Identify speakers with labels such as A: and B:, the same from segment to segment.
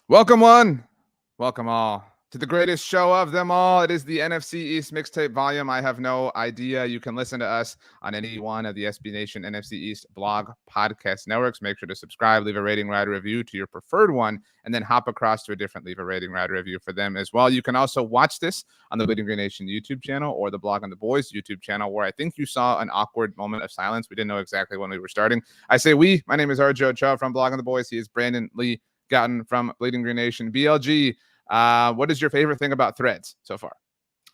A: Welcome one, welcome all to the greatest show of them all. It is the NFC East Mixtape volume. I have no idea. You can listen to us on any one of the SB Nation NFC East blog podcast networks. Make sure to subscribe, leave a rating, write a review to your preferred one, and then hop across to a different leave a rating, write a review for them as well. You can also watch this on the Bleeding Green Nation YouTube channel or the Blog on the Boys YouTube channel, where I think you saw an awkward moment of silence. We didn't know exactly when we were starting. I say we. My name is Ochoa from Blog on the Boys. He is Brandon Lee Gowton from Bleeding Green Nation. BLG, what is your favorite thing about Threads so far?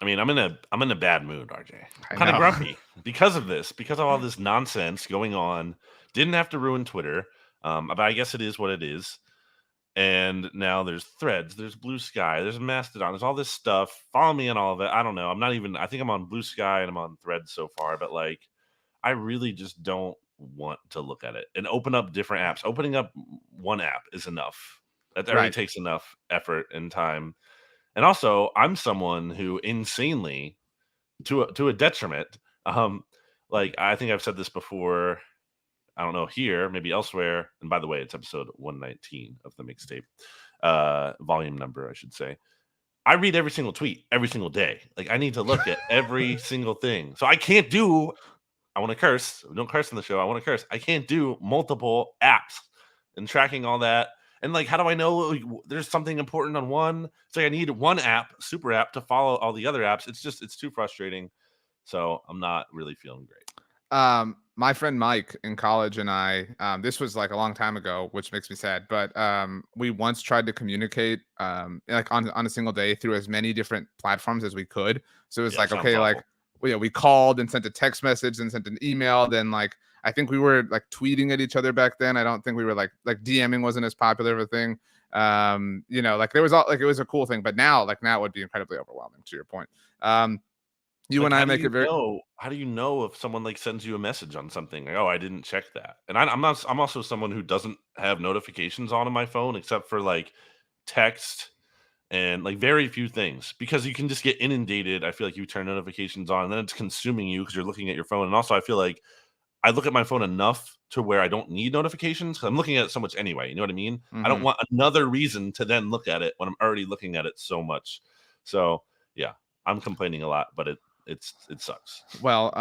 B: I mean, I'm in a bad mood, RJ.
A: I
B: Kind of
A: know.
B: grumpy because of all this nonsense going on. Didn't have to ruin Twitter, but I guess it is what it is. And now there's Threads, there's Blue Sky, there's Mastodon, there's all this stuff. Follow me on all of it. I don't know. I think I'm on Blue Sky and I'm on Threads so far, but like, I really just don't want to look at it and open up different apps. Opening up one app is enough. That already
A: Right.
B: takes enough effort and time. And also, I'm someone who insanely, to a detriment, like I think I've said this before. I don't know here, maybe elsewhere. And by the way, it's episode 119 of the mixtape, volume number, I should say. I read every single tweet every single day. Like I need to look at every single thing. So I can't do. I want to curse. We don't curse on the show. I want to curse. I can't do multiple apps and tracking all that. And like, how do I know like, there's something important on one? It's like I need one app, super app, to follow all the other apps. It's too frustrating. So I'm not really feeling great.
A: My friend Mike in college and I, this was like a long time ago, which makes me sad, but we once tried to communicate like on a single day through as many different platforms as we could. So it was like, okay,
B: awful.
A: like we called and sent a text message and sent an email. Then like I think we were like tweeting at each other back then. I don't think we were like DMing wasn't as popular of a thing. Like there was all like it was a cool thing, but now it would be incredibly overwhelming to your point. You
B: Like,
A: and I make it very.
B: How do you know if someone like sends you a message on something? Like, oh, I didn't check that. And I'm not. I'm also someone who doesn't have notifications on my phone except for like text and like very few things because you can just get inundated. I feel like you turn notifications on and then it's consuming you because you're looking at your phone. And also, I feel like I look at my phone enough to where I don't need notifications because I'm looking at it so much anyway. You know what I mean? I don't want another reason to then look at it when I'm already looking at it so much. So yeah, I'm complaining a lot, but it sucks.
A: Well,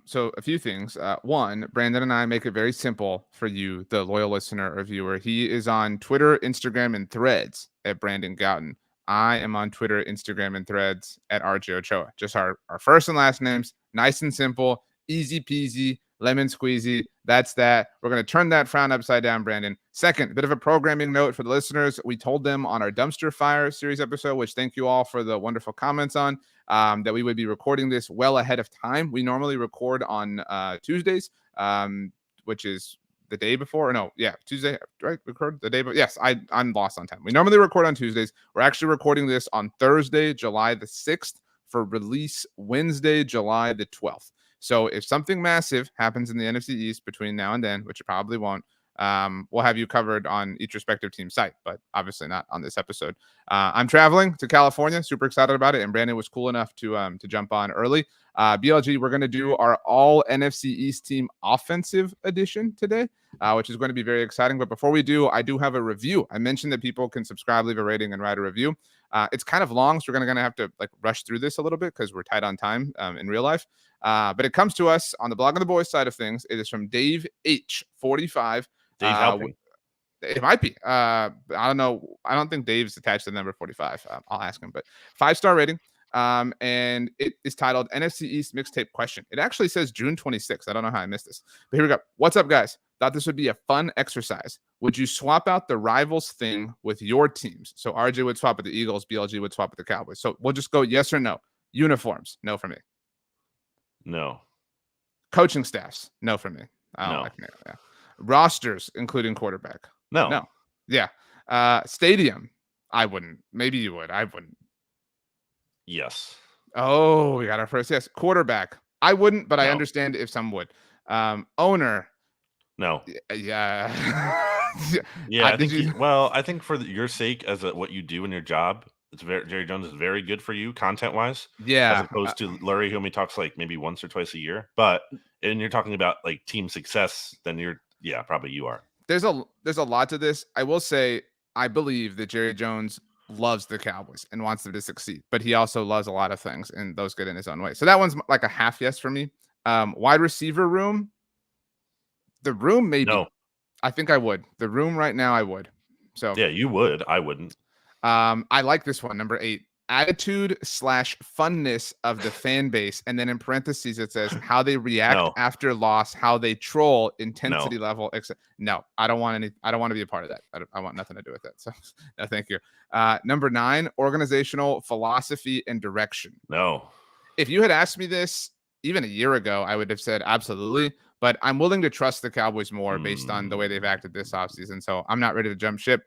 A: so a few things. One, Brandon and I make it very simple for you, the loyal listener or viewer. He is on Twitter, Instagram, and Threads at Brandon Gowton. I am on Twitter, Instagram, and Threads at RJ Ochoa. Just our first and last names, nice and simple, easy peasy, lemon squeezy. That's that. We're going to turn that frown upside down, Brandon. Second, a bit of a programming note for the listeners. We told them on our Dumpster Fire series episode, which thank you all for the wonderful comments on, that we would be recording this well ahead of time. We normally record on Tuesdays, which is the day before. Or no, yeah, Tuesday, right? Record the day before. Yes, I'm lost on time. We normally record on Tuesdays. We're actually recording this on Thursday, July the 6th for release Wednesday, July the 12th. So if something massive happens in the NFC East between now and then, which it probably won't, we'll have you covered on each respective team site, but obviously not on this episode. I'm traveling to California, super excited about it, and Brandon was cool enough to jump on early. BLG, we're going to do our all NFC East team offensive edition today, which is going to be very exciting. But before we do, I do have a review. I mentioned that people can subscribe, leave a rating, and write a review. It's kind of long, so we're going to have to like rush through this a little bit because we're tight on time in real life. But it comes to us on the Blog on the Boys side of things. It is from Dave H45.
B: Dave helping.
A: It might be. I don't know. I don't think Dave's attached to the number 45. I'll ask him. But 5-star rating. And it is titled NFC East Mixtape Question. It actually says June 26th. I don't know how I missed this. But here we go. What's up, guys? Thought this would be a fun exercise. Would you swap out the rivals thing with your teams? So RJ would swap with the Eagles. BLG would swap with the Cowboys. So we'll just go yes or no. Uniforms. No for me.
B: No.
A: Coaching staffs. No for me. I don't like it. Yeah. Rosters, including quarterback.
B: No.
A: Yeah. Stadium. I wouldn't. Maybe you would. I wouldn't.
B: Yes.
A: Oh, we got our first yes. Quarterback. I wouldn't, but
B: No.
A: I understand if some would. Owner.
B: No.
A: Yeah.
B: Yeah. I think for your sake, as what you do in your job, Jerry Jones is very good for you content wise.
A: Yeah.
B: As opposed to Lurie, who only talks like maybe once or twice a year. But and you're talking about like team success, then probably you are.
A: There's a lot to this. I will say I believe that Jerry Jones loves the Cowboys and wants them to succeed, but he also loves a lot of things, and those good in his own way. So that one's like a half yes for me. Wide receiver room, the room maybe.
B: No.
A: I think I would. The room right now, I would. So
B: Yeah, you would. I wouldn't.
A: I like this one, number 8. Attitude slash funness of the fan base, and then in parentheses it says how they react
B: No.
A: after loss, how they troll, intensity
B: No.
A: level. No, I don't want any. I don't want to be a part of that. I want nothing to do with that. So no, thank you. Number 9, organizational philosophy and direction.
B: No.
A: If you had asked me this even a year ago, I would have said absolutely. But I'm willing to trust the Cowboys more based on the way they've acted this offseason. So I'm not ready to jump ship.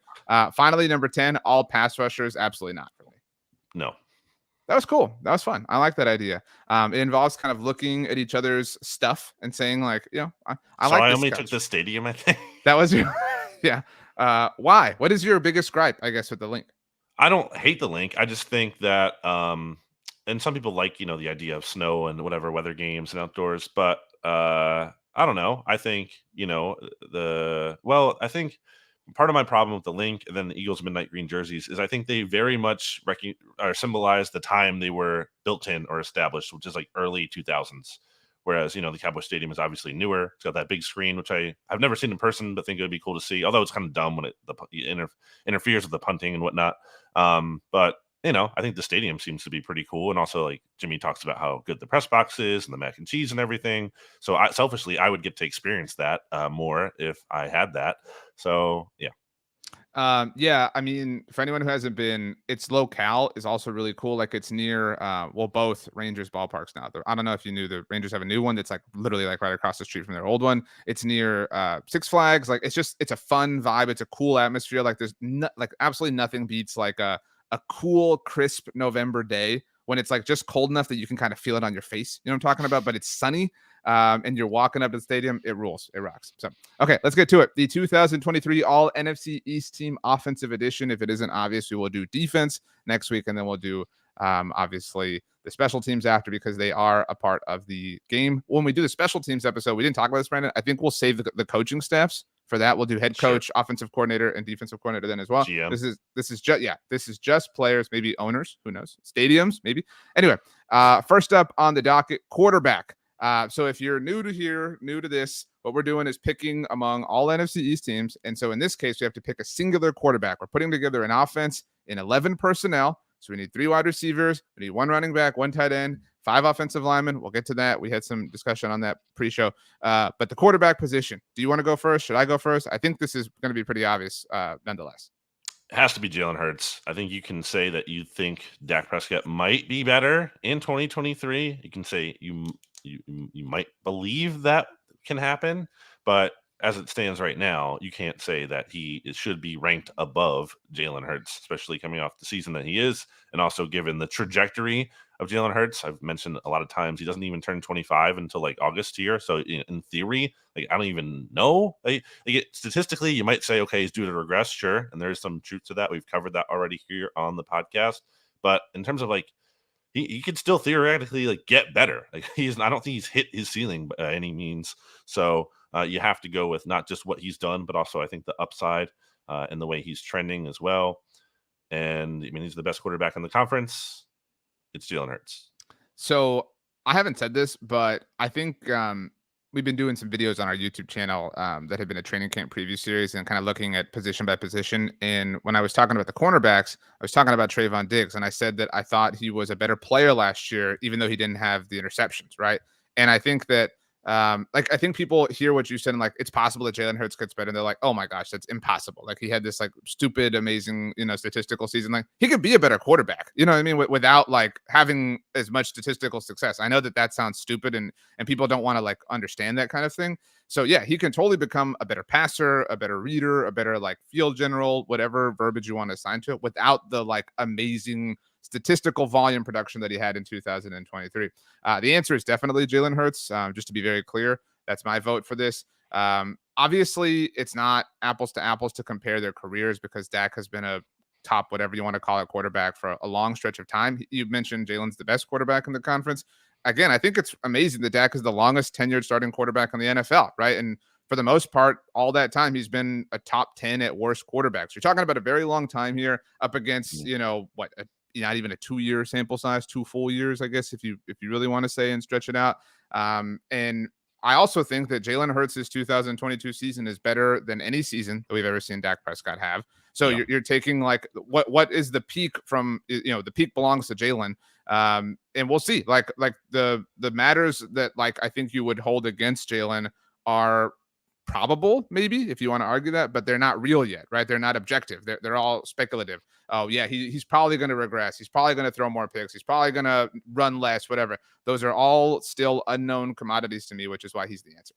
A: Finally, number 10, all pass rushers. Absolutely not for me.
B: No.
A: That was cool. That was fun. I like that idea. It involves kind of looking at each other's stuff and saying, like, I
B: So
A: like
B: I
A: this
B: only
A: coach.
B: took the stadium, I think.
A: That was your, yeah. Why? What is your biggest gripe, I guess, with the link?
B: I don't hate the link. I just think that, and some people like, the idea of snow and whatever weather games and outdoors, but I don't know. I think, I think part of my problem with the link and then the Eagles midnight green jerseys is I think they very much or symbolize the time they were built in or established, which is like early 2000s. Whereas, the Cowboy Stadium is obviously newer. It's got that big screen, which I've never seen in person, but think it would be cool to see. Although it's kind of dumb when it interferes with the punting and whatnot. But I think the stadium seems to be pretty cool, and also like Jimmy talks about how good the press box is and the mac and cheese and everything. So selfishly, I would get to experience that more if I had that. So yeah.
A: Yeah, I mean, for anyone who hasn't been, its locale is also really cool. Like it's near, both Rangers ballparks now. I don't know if you knew the Rangers have a new one that's like literally like right across the street from their old one. It's near Six Flags. Like it's a fun vibe. It's a cool atmosphere. Like there's like absolutely nothing beats like a cool, crisp November day when it's like just cold enough that you can kind of feel it on your face. You know what I'm talking about? But it's sunny. And you're walking up to the stadium. It rules. It rocks. So okay, let's get to it. The 2023 All NFC East Team Offensive Edition. If it isn't obvious, we will do defense next week, and then we'll do obviously the special teams after because they are a part of the game. When we do the special teams episode, we didn't talk about this, Brandon. I think we'll save the coaching staffs for that. We'll do head coach, offensive coordinator, and defensive coordinator then as well.
B: GM.
A: This is just players, maybe owners, who knows, stadiums, maybe. Anyway, first up on the docket, quarterback. So if you're new to this, what we're doing is picking among all NFC East teams. And so in this case, we have to pick a singular quarterback. We're putting together an offense in 11 personnel. So we need 3 wide receivers, we need 1 running back, 1 tight end, 5 offensive linemen. We'll get to that. We had some discussion on that pre-show. But the quarterback position, do you want to go first? Should I go first? I think this is going to be pretty obvious nonetheless.
B: It has to be Jalen Hurts. I think you can say that you think Dak Prescott might be better in 2023. You can say you might believe that can happen, but as it stands right now, you can't say that he should be ranked above Jalen Hurts, especially coming off the season that he is, and also given the trajectory of Jalen Hurts. I've mentioned a lot of times he doesn't even turn 25 until like August here. So in theory, like I don't even know. Statistically, you might say, okay, he's due to regress, sure, and there's some truth to that. We've covered that already here on the podcast. But in terms of like he could still theoretically like get better. Like I don't think he's hit his ceiling by any means. So you have to go with not just what he's done, but also I think the upside and the way he's trending as well. And I mean, he's the best quarterback in the conference. It's Jalen Hurts.
A: So I haven't said this, but I think we've been doing some videos on our YouTube channel that have been a training camp preview series and kind of looking at position by position. And when I was talking about the cornerbacks, I was talking about Trayvon Diggs, and I said that I thought he was a better player last year, even though he didn't have the interceptions, right? And I think that I think people hear what you said and like it's possible that Jalen Hurts gets better, and they're like, oh my gosh, that's impossible. Like he had this like stupid, amazing, statistical season. Like he could be a better quarterback, you know what I mean, without like having as much statistical success. I know that sounds stupid, and people don't want to like understand that kind of thing. So yeah, he can totally become a better passer, a better reader, a better like field general, whatever verbiage you want to assign to it, without the like amazing statistical volume production that he had in 2023. The answer is definitely Jalen Hurts. Just to be very clear, that's my vote for this. Obviously, it's not apples to apples to compare their careers because Dak has been a top, whatever you want to call it, quarterback for a long stretch of time. You mentioned Jalen's the best quarterback in the conference. Again, I think it's amazing that Dak is the longest tenured starting quarterback in the NFL, right? And for the most part, all that time, he's been a top 10 at worst quarterbacks. You're talking about a very long time here up against,
B: Mm.
A: not even a 2-year sample size, 2 full years, I guess, if you really want to say and stretch it out. And I also think that Jalen Hurts' 2022 season is better than any season that we've ever seen Dak Prescott have. So
B: Yeah.
A: you're taking like what is the peak from, the peak belongs to Jalen. And we'll see. Like the matters that like I think you would hold against Jalen are probable, maybe if you want to argue that, but they're not real yet, right? They're not objective. They're all speculative. Oh yeah, he's probably going to regress. He's probably going to throw more picks. He's probably going to run less, whatever. Those are all still unknown commodities to me, which is why he's the answer.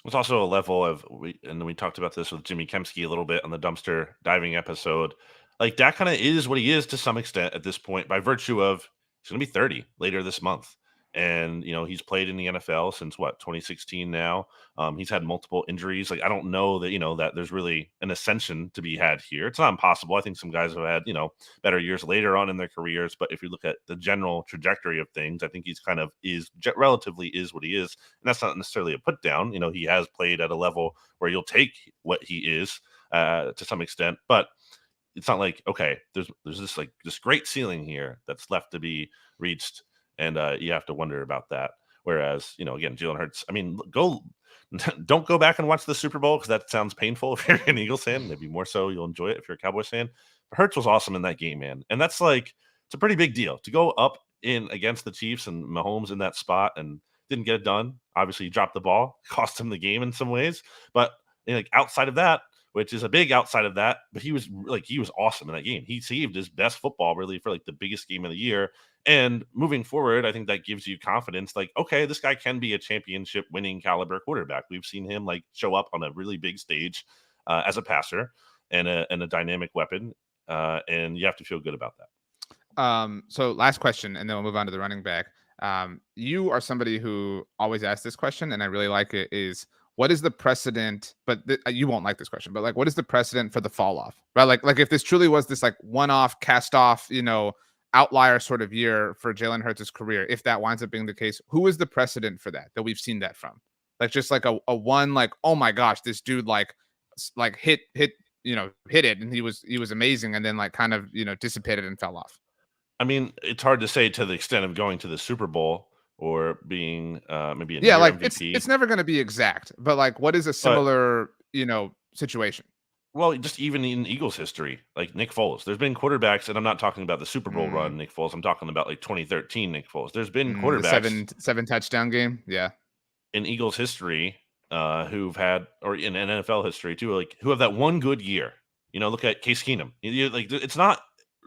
B: It's also a level of and we talked about this with Jimmy Kempski a little bit on the dumpster diving episode. Like Dak kind of is what he is to some extent at this point by virtue of he's going to be 30 later this month, and he's played in the NFL since what 2016 now. He's had multiple injuries. Like I don't know that that there's really an ascension to be had here. It's not impossible. I think some guys have had better years later on in their careers, but if you look at the general trajectory of things, I think he's kind of relatively is what he is, and that's not necessarily a put down. He has played at a level where you'll take what he is to some extent, but it's not like okay, there's this great ceiling here that's left to be reached, and you have to wonder about that. Whereas again, Jalen Hurts. I mean, don't go back and watch the Super Bowl because that sounds painful if you're an Eagles fan. Maybe more so you'll enjoy it if you're a Cowboys fan. But Hurts was awesome in that game, man, and that's like it's a pretty big deal to go up in against the Chiefs and Mahomes in that spot and didn't get it done. Obviously, he dropped the ball, cost him the game in some ways, but like outside of that, which is a big outside of that, but he was awesome in that game. He saved his best football really for like the biggest game of the year. And moving forward, I think that gives you confidence. Like, okay, this guy can be a championship winning caliber quarterback. We've seen him like show up on a really big stage as a passer and a dynamic weapon, and you have to feel good about that.
A: So last question, and then we'll move on to the running back. You are somebody who always asks this question, and I really like it. Is what is the precedent? But you won't like this question. But like, what is the precedent for the fall off? Right? Like if this truly was this like one-off, cast-off, outlier sort of year for Jalen Hurts' career, if that winds up being the case, who is the precedent for that we've seen that from? Like just like a one like, oh my gosh, this dude like hit hit it, and he was amazing, and then like kind of dissipated and fell off.
B: I mean, it's hard to say to the extent of going to the Super Bowl or being maybe a
A: Yeah,
B: near
A: like it's
B: MVP,
A: never going to be exact, but like what is a
B: but
A: similar, situation?
B: well, just even in Eagles history, like Nick Foles, there's been quarterbacks, and I'm not talking about the Super Bowl
A: Mm,
B: run Nick Foles. I'm talking about like 2013 Nick Foles. There's been
A: the
B: quarterbacks
A: seven touchdown game. Yeah.
B: in Eagles history who've had, or in NFL history too, like who have that one good year. Look at Case Keenum. Like it's not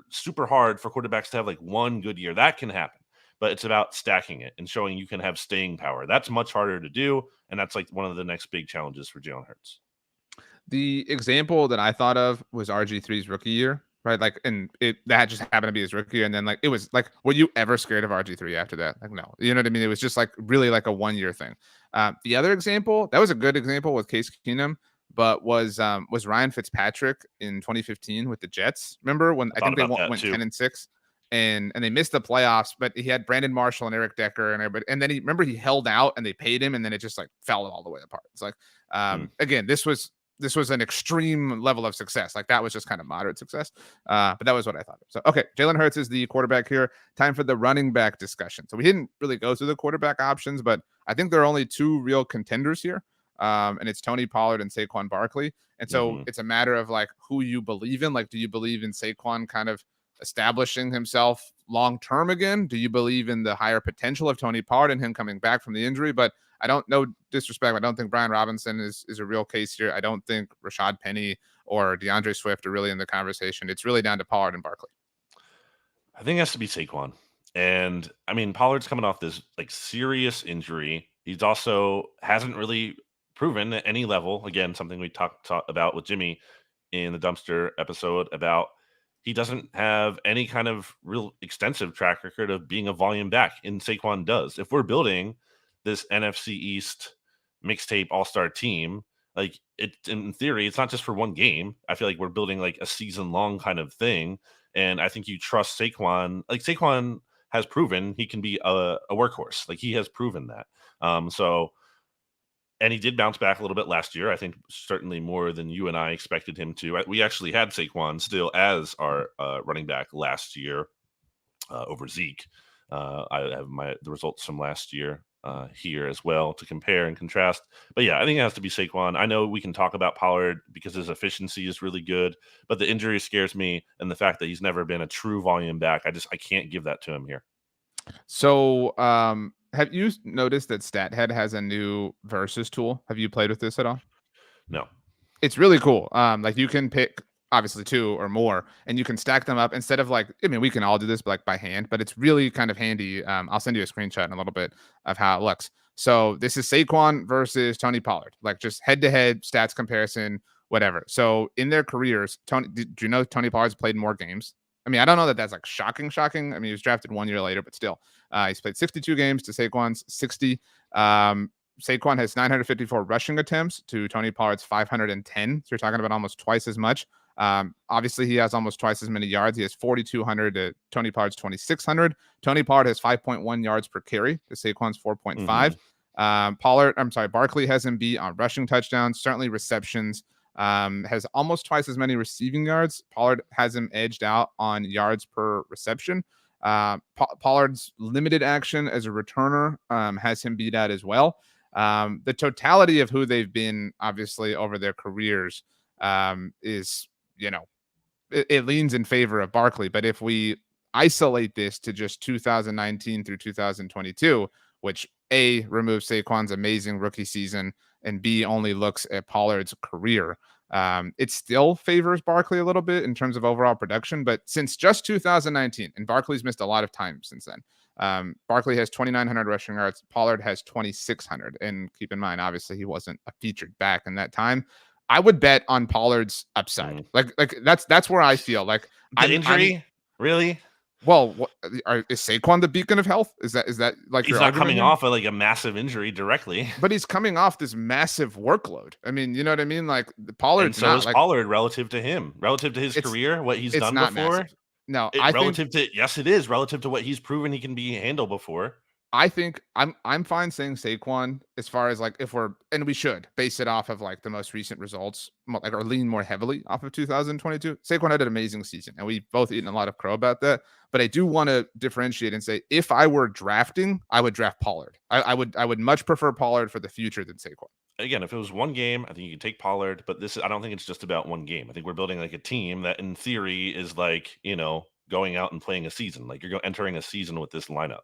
B: super hard for quarterbacks to have like one good year. That can happen, but it's about stacking it and showing you can have staying power. That's much harder to do, and that's like one of the next big challenges for Jalen Hurts.
A: The example that I thought of was RG3's rookie year, right? Like, and that just happened to be his rookie year, and then like it was like, were you ever scared of RG3 after that? Like, no, you know what I mean? It was just like really like a 1 year thing. The other example that was a good example with Case Keenum, but was Ryan Fitzpatrick in 2015 with the Jets. Remember when
B: I
A: I
B: thought
A: think they
B: about that
A: went
B: too.
A: 10-6. And they missed the playoffs, but he had Brandon Marshall and Eric Decker and everybody. And then he held out and they paid him, and then it just like fell all the way apart. It's like,
B: Hmm.
A: again, this was an extreme level of success. Like that was just kind of moderate success. But that was what I thought of. So, okay, Jalen Hurts is the quarterback here. Time for the running back discussion. So we didn't really go through the quarterback options, but I think there are only two real contenders here. And it's Tony Pollard and Saquon Barkley. And so
B: Hmm.
A: it's a matter of like who you believe in. Like, do you believe in Saquon kind of establishing himself long term again? Do you believe in the higher potential of Tony Pollard and him coming back from the injury? But I don't know disrespect. I don't think Brian Robinson is a real case here. I don't think Rashad Penny or DeAndre Swift are really in the conversation. It's really down to Pollard and Barkley.
B: I think it has to be Saquon. And I mean, Pollard's coming off this like serious injury. He's also hasn't really proven at any level. Again, something we talked about with Jimmy in the dumpster episode about he doesn't have any kind of real extensive track record of being a volume back, and Saquon does. If we're building this NFC East mixtape all-star team, like it in theory, it's not just for one game. I feel like we're building like a season-long kind of thing. And I think you trust Saquon. Like Saquon has proven he can be a workhorse. Like he has proven that. So And he did bounce back a little bit last year. I think certainly more than you and I expected him to. We actually had Saquon still as our running back last year over Zeke. I have the results from last year here as well to compare and contrast. But yeah, I think it has to be Saquon. I know we can talk about Pollard because his efficiency is really good, but the injury scares me, and the fact that he's never been a true volume back, I can't give that to him here.
A: So, have you noticed that StatHead has a new versus tool? Have you played with this at all?
B: No.
A: It's really cool. Like you can pick obviously two or more, and you can stack them up instead of like. I mean, we can all do this, but like by hand. But it's really kind of handy. I'll send you a screenshot in a little bit of how it looks. So this is Saquon versus Tony Pollard, like just head to head stats comparison, whatever. So in their careers, Tony, do you know Tony Pollard's played more games? I mean, I don't know that that's like shocking. I mean, he was drafted 1 year later, but still, he's played 62 games to Saquon's 60. Saquon has 954 rushing attempts to Tony Pollard's 510. So you're talking about almost twice as much. Obviously, he has almost twice as many yards. He has 4,200 to Tony Pollard's 2,600. Tony Pollard has 5.1 yards per carry to Saquon's 4.5. Barkley has him beat on rushing touchdowns, certainly receptions. Has almost twice as many receiving yards. Pollard has him edged out on yards per reception. Pollard's limited action as a returner has him beat out as well. The totality of who they've been, obviously, over their careers is, it leans in favor of Barkley. But if we isolate this to just 2019 through 2022, which A, removes Saquon's amazing rookie season, and B, only looks at Pollard's career, it still favors Barkley a little bit in terms of overall production. But since just 2019, and Barkley's missed a lot of time since then, Barkley has 2,900 rushing yards. Pollard has 2,600. And keep in mind, obviously, he wasn't a featured back in that time. I would bet on Pollard's upside. Like that's where I feel like
B: injury, really.
A: Well, is Saquon the beacon of health? Is that like
B: he's not coming off of like a massive injury directly,
A: but he's coming off this massive workload. I mean, you know what I mean? Like Pollard,
B: and so is Pollard relative to him, relative to his career, what he's done before.
A: Massive. No,
B: yes, it is relative to what he's proven he can be handled before.
A: I think I'm fine saying Saquon as far as like and we should base it off of like the most recent results, like or lean more heavily off of 2022. Saquon had an amazing season, and we've both eaten a lot of crow about that. But I do want to differentiate and say if I were drafting, I would draft Pollard. I would much prefer Pollard for the future than Saquon.
B: Again, if it was one game, I think you could take Pollard. But I don't think it's just about one game. I think we're building like a team that, in theory, is like going out and playing a season. Like you're entering a season with this lineup.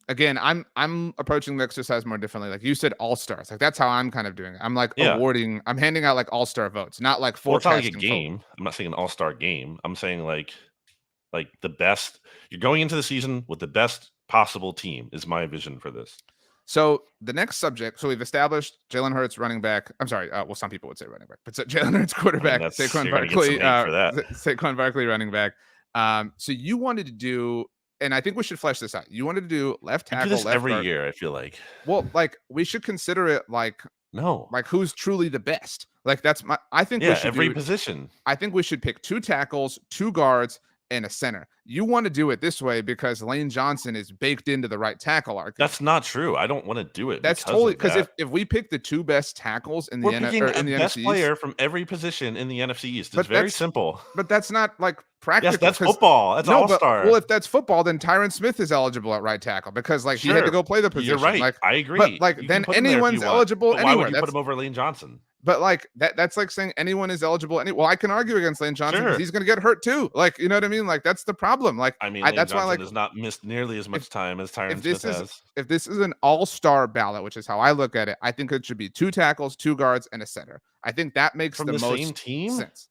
A: Again, I'm approaching the exercise more differently. Like you said, all stars. Like that's how I'm kind of doing it. I'm like I'm handing out like all-star votes, not like forecasting.
B: Well, it's not like a game. I'm not saying an all-star game. I'm saying like the best. You're going into the season with the best possible team is my vision for this.
A: So the next subject. So we've established Jalen Hurts running back. I'm sorry. Well, some people would say running back, but so Jalen Hurts quarterback. Saquon Barkley. Saquon Barkley running back. So you wanted to do. And I think we should flesh this out. You wanted to do left tackle, left
B: every
A: guard.
B: year. I feel like.
A: Well, like we should consider it like who's truly the best. Like that's I think we should
B: every position.
A: I think we should pick 2 tackles, 2 guards, and a center. You want to do it this way because Lane Johnson is baked into the right tackle argument.
B: That's not true. I don't want to do it.
A: That's totally because if we pick the 2 best tackles in the
B: best
A: NFC
B: player
A: East,
B: from every position in the NFC East. It's very simple.
A: But that's not like practical.
B: Yes, that's football. That's all-star.
A: Well, if that's football, then Tyron Smith is eligible at right tackle because he had to go play the position.
B: You're right.
A: Like,
B: I agree.
A: But like then anyone's eligible anywhere.
B: Why would you put him over Lane Johnson?
A: But like that's like saying anyone is eligible. Well, I can argue against Lane Johnson because he's going to get hurt too. Like, you know what I mean? Like that's the problem. Like,
B: I mean, that's why has not missed nearly as much time as Tyron Smith has.
A: If this is an all-star ballot, which is how I look at it, I think it should be 2 tackles, 2 guards, and a center. I think that makes the most
B: same team
A: sense.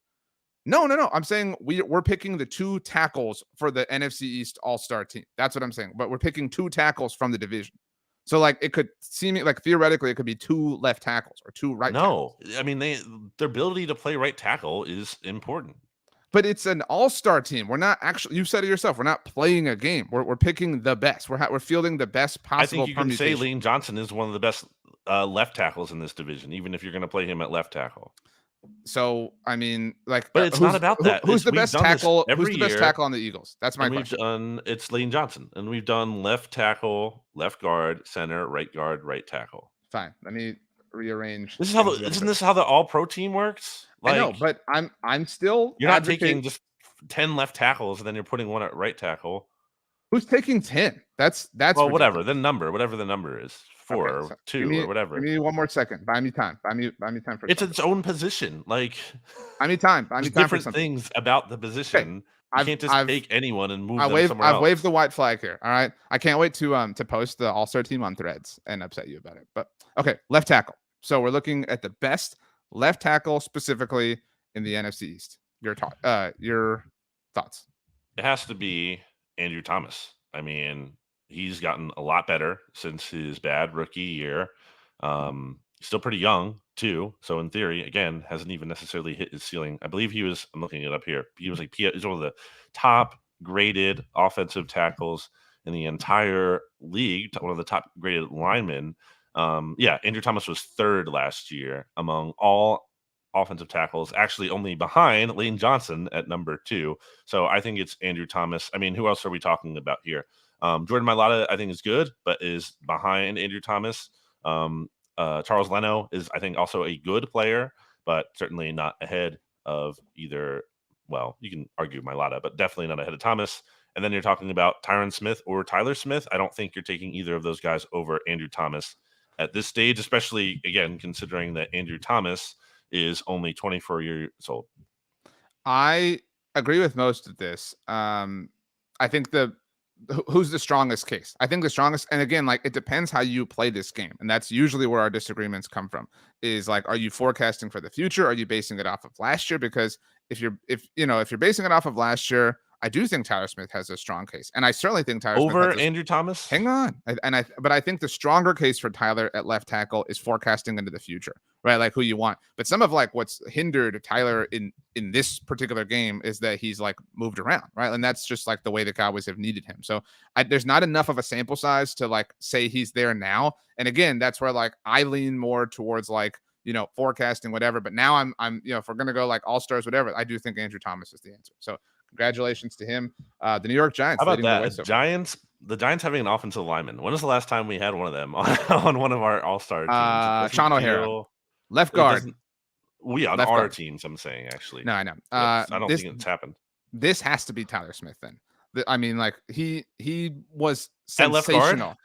A: No. I'm saying we're picking the 2 tackles for the NFC East all-star team. That's what I'm saying. But we're picking 2 tackles from the division. So like it could seem like theoretically it could be 2 left tackles or 2 right tackles.
B: I mean their ability to play right tackle is important.
A: But it's an all-star team. We're not actually. You said it yourself. We're not playing a game. We're picking the best. We're fielding the best possible.
B: I think you can say Lane Johnson is one of the best left tackles in this division, even if you're going to play him at left tackle.
A: So I mean, like,
B: but it's not about that.
A: Who's the best tackle? Who's the best tackle on the Eagles? That's my question.
B: It's Lane Johnson, and we've done left tackle, left guard, center, right guard, right tackle.
A: Fine. Let me rearrange
B: This is
A: things a little
B: isn't
A: bit.
B: this how the all pro team works?
A: I know,
B: Like,
A: but I'm still
B: you're not
A: advocate.
B: taking just 10 left tackles and then you're putting one at right tackle.
A: Who's taking 10? That's
B: Well, whatever
A: ridiculous.
B: whatever the number is,
A: Okay,
B: 4 or
A: so
B: 2 or
A: give
B: whatever.
A: me one more second. Buy me time. Buy me time for
B: It's
A: something.
B: its own position. Like,
A: Buy me time. Buy me
B: there's
A: time for
B: different
A: something.
B: things about the
A: Okay.
B: position. You
A: I've
B: can't just
A: I've
B: take anyone and move them somewhere
A: I've waved
B: else.
A: the white flag here. All right. I can't wait to post the all-star team on threads and upset you about it. But okay, left tackle. So we're looking at the best left tackle specifically in the NFC East. Your thoughts.
B: It has to be Andrew Thomas. I mean, he's gotten a lot better since his bad rookie year. Still pretty young too, so in theory, again, hasn't even necessarily hit his ceiling. I believe he was. I'm looking it up here. He was like he's one of the top graded offensive tackles in the entire league. One of the top graded linemen. Yeah, Andrew Thomas was third last year among all offensive tackles, actually only behind Lane Johnson at number 2. So I think it's Andrew Thomas. I mean, who else are we talking about here? Jordan Mailata, I think, is good, but is behind Andrew Thomas. Charles Leno is, I think, also a good player, but certainly not ahead of either. Well, you can argue Mailata, but definitely not ahead of Thomas. And then you're talking about Tyron Smith or Tyler Smith. I don't think you're taking either of those guys over Andrew Thomas at this stage, especially, again, considering that Andrew Thomas is only 24 years old.
A: I agree with most of this. I think who's the strongest case? I think the strongest, and again, like it depends how you play this game, and that's usually where our disagreements come from. Is like, are you forecasting for the future? Are you basing it off of last year? Because if you're basing it off of last year, I do think Tyler Smith has a strong case, and I certainly think Tyler Smith
B: Over
A: has a
B: Andrew Thomas?
A: hang on. But I think the stronger case for Tyler at left tackle is forecasting into the future, right? Like who you want. But some of like what's hindered Tyler in this particular game is that he's like moved around, right? And that's just like the way the Cowboys have needed him. So there's not enough of a sample size to like say he's there now. And again, that's where like I lean more towards like, forecasting whatever. But now I'm if we're gonna go like all stars, whatever, I do think Andrew Thomas is the answer. So congratulations to him. The New York Giants
B: How about
A: leading the way
B: that?
A: so far.
B: The Giants having an offensive lineman. When was the last time we had one of them on one of our all-star teams?
A: Sean O'Hara, left
B: It
A: guard.
B: on
A: Left
B: our
A: guard.
B: teams, I'm saying, actually.
A: No, I know.
B: I don't think it's happened.
A: This has to be Tyler Smith then. I mean, like he was
B: At left guard?
A: sensational.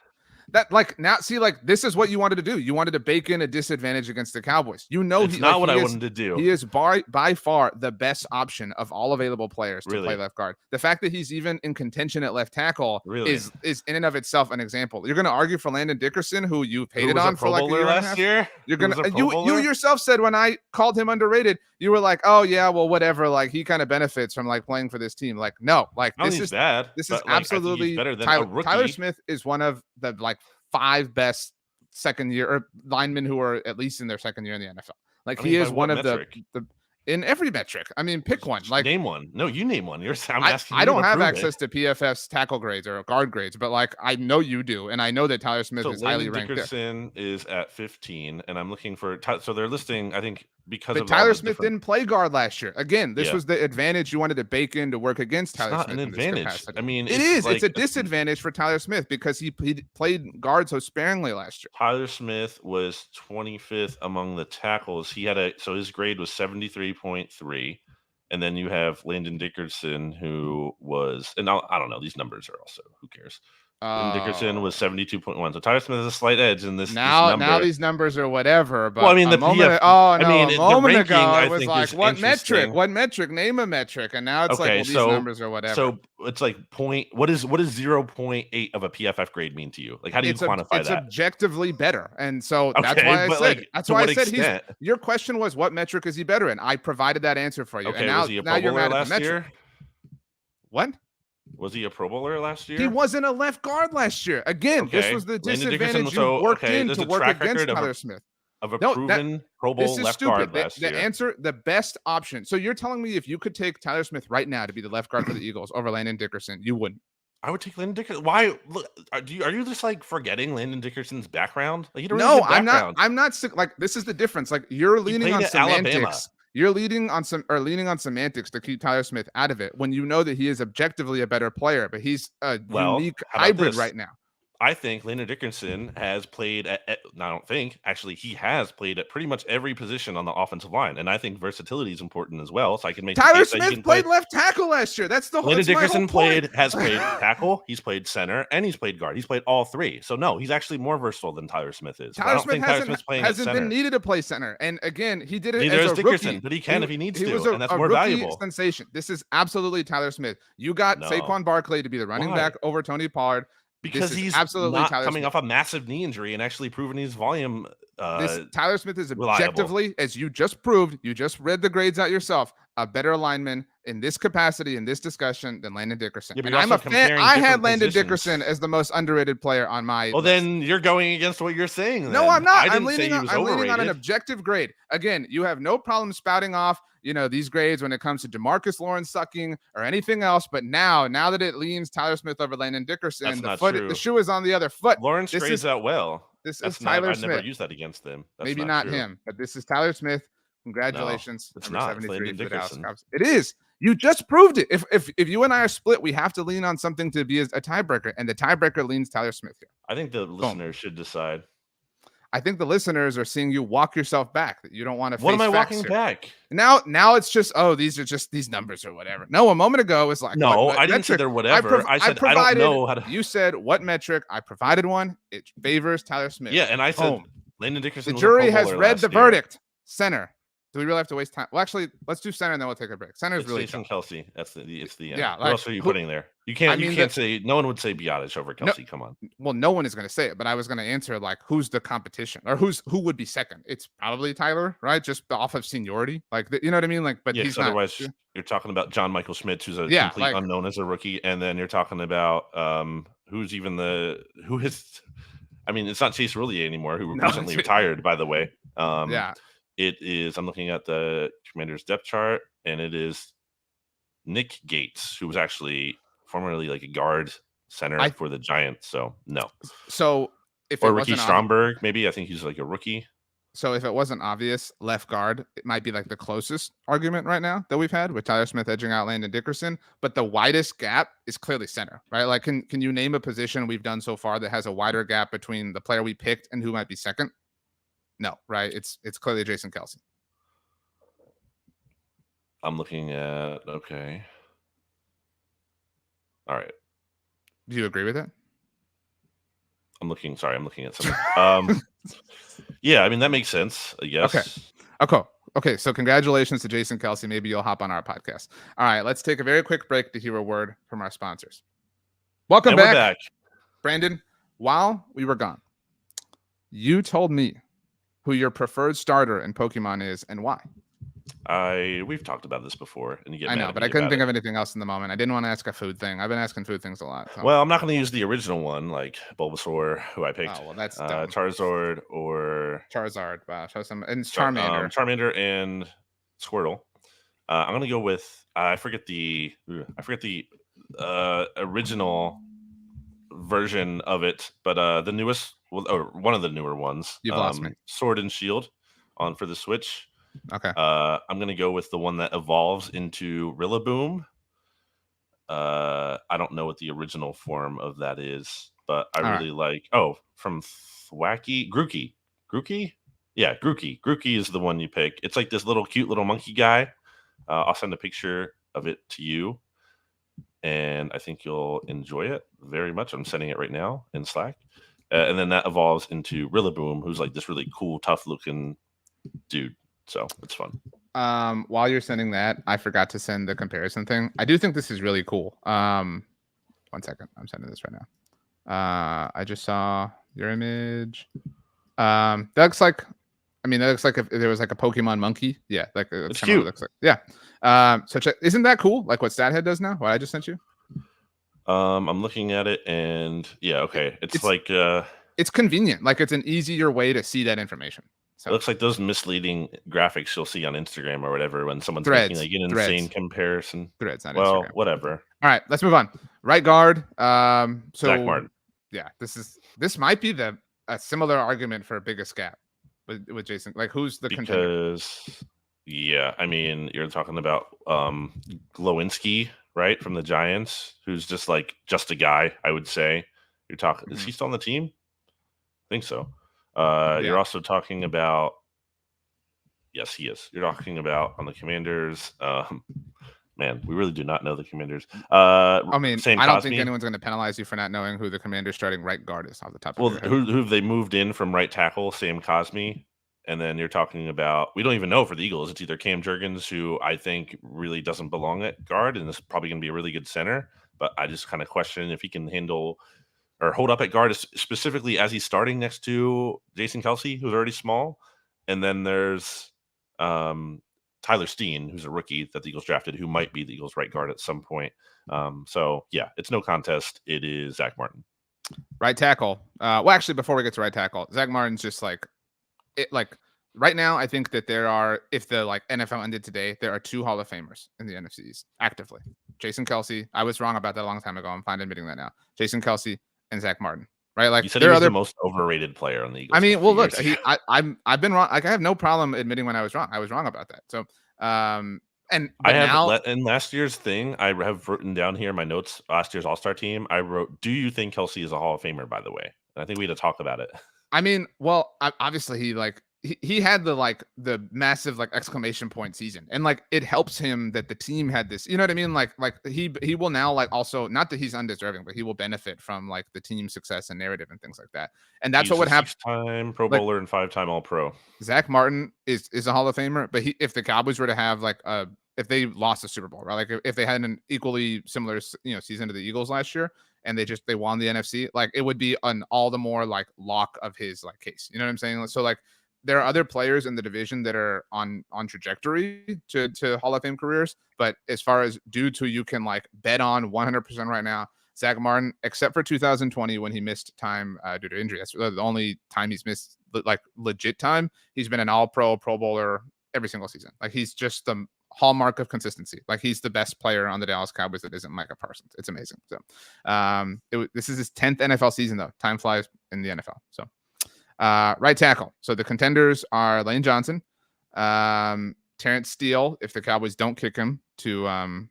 A: That like now see like this is what you wanted to do. You wanted to bake in a disadvantage against the Cowboys.
B: It's not what I wanted to do.
A: He is by far the best option of all available players to play left guard. The fact that he's even in contention at left tackle is in and of itself an example. You're going to argue for Landon Dickerson, who you've hated on for like a year and a half.
B: Year?
A: You're gonna you yourself said when I called him underrated, you were like, oh yeah, well whatever. Like he kind of benefits from like playing for this team. Like no, like this is
B: bad.
A: This is absolutely
B: better than a rookie.
A: Tyler Smith is one of the like 5 best second year or linemen who are at least in their second year in the NFL. Like he is one of the in every metric. I mean, pick one. Like
B: name one. No, you name one. I'm asking.
A: I don't have access to PFF's tackle grades or guard grades, but like I know you do, and I know that Tyler Smith is highly ranked.
B: Dickerson is at 15, and I'm looking for. So they're listing, I think, because of
A: Tyler Smith didn't play guard last year. Again, this was the advantage you wanted to bake in to work against Tyler Smith.
B: It's not an advantage. I mean,
A: it is. Like, it's a disadvantage for Tyler Smith because he played guard so sparingly last year.
B: Tyler Smith was 25th among the tackles. So his grade was 73.3. And then you have Landon Dickerson, who was, and I don't know, these numbers are also, who cares? Dickerson was 72.1. So Tyler Smith has a slight edge in this number.
A: Now these numbers are whatever. But
B: well, I mean,
A: a moment ago, it was like, what metric?
B: What
A: metric? Name a metric. And now it's these numbers are whatever.
B: So it's like what is 0.8 of a PFF grade mean to you? Like, how do you quantify that?
A: It's objectively better. And so that's why I said, your question was, what metric is he better in? I provided that answer for you.
B: Okay,
A: and now,
B: was he a Pro Bowler last year?
A: What?
B: Was he a Pro Bowler last year?
A: He wasn't a left guard last year. Again, this was the disadvantage you worked in to work against Tyler Smith.
B: Of a proven Pro Bowl left guard last year.
A: The answer, the best option. So you're telling me if you could take Tyler Smith right now to be the left guard for the Eagles over Landon Dickerson, you wouldn't?
B: I would take Landon Dickerson. Why? Look, are you just like forgetting Landon Dickerson's background? Like,
A: I'm not. I'm not sick. Like, this is the difference. Like, you're leaning on semantics.
B: Alabama.
A: You're leaning on semantics to keep Tyler Smith out of it when you know that he is objectively a better player, but he's a unique hybrid right now.
B: I think Landon Dickerson has played I don't think, actually, he has played at pretty much every position on the offensive line, and I think versatility is important as well, so I can make the
A: Tyler
B: case that he
A: Smith
B: can
A: played
B: play.
A: left tackle last year. That's
B: Landon
A: my whole
B: Dickerson
A: point.
B: has played tackle, he's played center, and he's played guard. He's played all three. So no, he's actually more versatile than Tyler Smith is. But I
A: Tyler
B: don't
A: Smith
B: think Tyler Smith's playing at
A: hasn't been
B: center.
A: needed to play center. And again, he did it
B: Neither
A: as
B: is
A: a
B: Dickerson,
A: rookie.
B: but he can if he needs
A: he
B: to,
A: was
B: and that's
A: a
B: more
A: rookie
B: valuable.
A: sensation. This is absolutely Tyler Smith. You got
B: No.
A: Saquon Barkley to be the running back over Tony Pollard.
B: Because he's
A: absolutely
B: not
A: Tyler
B: coming
A: Smith.
B: off a massive knee injury and actually proving his volume.
A: Tyler Smith is objectively,
B: reliable.
A: as you just proved, you just read the grades out yourself, a better lineman in this capacity, in this discussion, than Landon Dickerson.
B: Yeah,
A: and I'm a fan. I had Landon Dickerson as the most underrated player on my
B: list. Then you're going against what you're saying.
A: No, I'm not.
B: I'm leaning
A: on an objective grade. Again, you have no problem spouting off, these grades when it comes to DeMarcus Lawrence sucking or anything else. But now that it leans Tyler Smith over Landon Dickerson, the shoe is on the other foot.
B: Lawrence grades out well.
A: This is Tyler Smith.
B: I've never used that against them.
A: Maybe not him, but this is Tyler Smith. Congratulations.
B: No, it's not. It's Landon Dickerson.
A: It is. You just proved it. If you and I are split, we have to lean on something to be a tiebreaker, and the tiebreaker leans Tyler Smith here.
B: I think the listeners should decide.
A: I think the listeners are seeing you walk yourself back. That you don't want to.
B: What am I walking back?
A: Now it's just these are just these numbers or whatever. No, a moment ago it was like
B: no, I didn't say they're whatever. I said I don't know how to.
A: You said what metric? I provided one. It favors Tyler Smith.
B: Yeah, and I said Landon Dickerson.
A: The jury has read the verdict. Center. Do we really have to waste time? Well, actually, let's do center and then we'll take a break. Center is really
B: Jason Kelce. It's the end.
A: Yeah.
B: What else are you putting there? You can't say. No one would say Biotish over Kelce. No, come on.
A: Well, no one is going to say it, but I was going to answer who's the competition or who would be second. It's probably Tyler, right? Just off of seniority, you know what I mean? But he's not.
B: Otherwise, you're talking about John Michael Schmitz, who's a complete unknown as a rookie, and then you're talking about who's even who has. I mean, it's not Chase Roulier anymore, who recently retired, by the way. It is. I'm looking at the Commander's depth chart, and it is Nick Gates, who was actually formerly a guard center for the Giants. So no.
A: So
B: Ricky Stromberg, maybe I think he's a rookie.
A: So if it wasn't obvious, left guard, it might be the closest argument right now that we've had with Tyler Smith edging out Landon Dickerson. But the widest gap is clearly center, right? Can you name a position we've done so far that has a wider gap between the player we picked and who might be second? No, right? It's clearly Jason Kelce.
B: I'm looking at okay. All right.
A: Do you agree with it?
B: I'm looking at something. Yeah, I mean that makes sense. Yes.
A: Okay. So congratulations to Jason Kelce. Maybe you'll hop on our podcast. All right, let's take a very quick break to hear a word from our sponsors. Welcome back, Brandon. While we were gone, you told me who your preferred starter in Pokemon is and why.
B: We've talked about this before, and you get.
A: I know, but I couldn't think of anything else in the moment. I didn't want to ask a food thing. I've been asking food things a lot. So.
B: Well, I'm not going to use the original one, like Bulbasaur, who I picked.
A: Oh well, that's
B: Charizard or
A: Charizard. Wow, show some and Charmander.
B: Charmander and Squirtle. I'm going to go with I forget the original version of it, but the newest, or one of the newer ones.
A: You've lost me.
B: Sword and Shield for the Switch.
A: Okay.
B: I'm gonna go with the one that evolves into Rillaboom. I don't know what the original form of that is, but I really like. Oh, from Grookey. Yeah, Grookey. Grookey is the one you pick. It's like this little cute little monkey guy. I'll send a picture of it to you, and I think you'll enjoy it very much. I'm sending it right now in Slack, and then that evolves into Rillaboom, who's like this really cool, tough looking dude. So it's fun.
A: While you're sending that, I forgot to send the comparison thing. I do think this is really cool. 1 second. I'm sending this right now. I just saw your image. That looks like if there was a Pokemon monkey. Yeah,
B: it's cute.
A: It looks like. Yeah. So isn't that cool? Like what StatHead does now? What I just sent you.
B: I'm looking at it, and yeah, okay.
A: It's convenient. It's an easier way to see that information. So.
B: It looks like those misleading graphics you'll see on Instagram or whatever when someone's making an insane comparison.
A: Threads on
B: Instagram.
A: Instagram.
B: Whatever.
A: All right, let's move on. Right guard. So
B: Zach Martin.
A: Yeah, this might be a similar argument for a biggest gap with Jason. Who's the contender?
B: Yeah, I mean you're talking about Glowinski, right, from the Giants, who's just a guy, I would say. You're talking. Is
A: Mhm.
B: he still on the team? I think so.
A: Yeah.
B: You're also talking about. Yes, he is. You're talking about on the Commanders. Man, we really do not know the Commanders.
A: I mean,
B: Sam
A: I don't think
B: Cosmi.
A: anyone's going to penalize you for not knowing who the Commander's starting right guard is off the top of
B: Well,
A: your head.
B: who have they moved in from right tackle? Sam Cosmi. And then you're talking about we don't even know for the Eagles. It's either Cam Jurgens, who I think really doesn't belong at guard, and is probably going to be a really good center. But I just kind of question if he can handle or hold up at guard, specifically as he's starting next to Jason Kelsey, who's already small. And then there's Tyler Steen, who's a rookie that the Eagles drafted, who might be the Eagles' right guard at some point. So yeah, it's no contest. It is Zach Martin.
A: Right tackle. Well, actually, before we get to right tackle, Zach Martin's just like it. Like right now, I think that there are, if the like NFL ended today, there are 2 Hall of Famers in the NFC East actively. Jason Kelsey. I was wrong about that a long time ago. I'm fine admitting that now. Jason Kelsey and Zach Martin. Right? Like
B: You said he
A: there are
B: was the
A: other.
B: most overrated player on the
A: I
B: Eagles a
A: mean,
B: few
A: well, look,
B: years ago.
A: I've been wrong. Like I have no problem admitting when I was wrong. I was wrong about that. So,
B: I
A: but
B: have
A: now,
B: in last year's thing, I have written down here in my notes last year's All Star team. I wrote, "Do you think Kelsey is a Hall of Famer?" By the way, and I think we had to talk about it.
A: I mean, well, obviously he like he had the massive like exclamation point season, and like it helps him that the team had this. You know what I mean? Like he will now like also not that he's undeserving, but he will benefit from like the team success and narrative and things like that. And that's what
B: He's a
A: would happen.
B: six-time Pro
A: Like
B: Bowler and five-time All Pro.
A: Zach Martin is a Hall of Famer, but if the Cowboys were to have like a if they lost the Super Bowl, right? Like if they had an equally similar season to the Eagles last year, and they won the NFC, like it would be an all the more like lock of his like case. You know what I'm saying? So like there are other players in the division that are on trajectory to Hall of Fame careers, but as far as dudes who you can like bet on 100% right now, Zach Martin, except for 2020 when he missed time due to injury. That's the only time he's missed like legit time. He's been an All-Pro, Pro Bowler every single season. Like he's just the hallmark of consistency. Like he's the best player on the Dallas Cowboys that isn't Micah Parsons. It's amazing. So, this is his 10th NFL season though. Time flies in the NFL. So, right tackle. So the contenders are Lane Johnson, Terrence Steele. If the Cowboys don't kick him to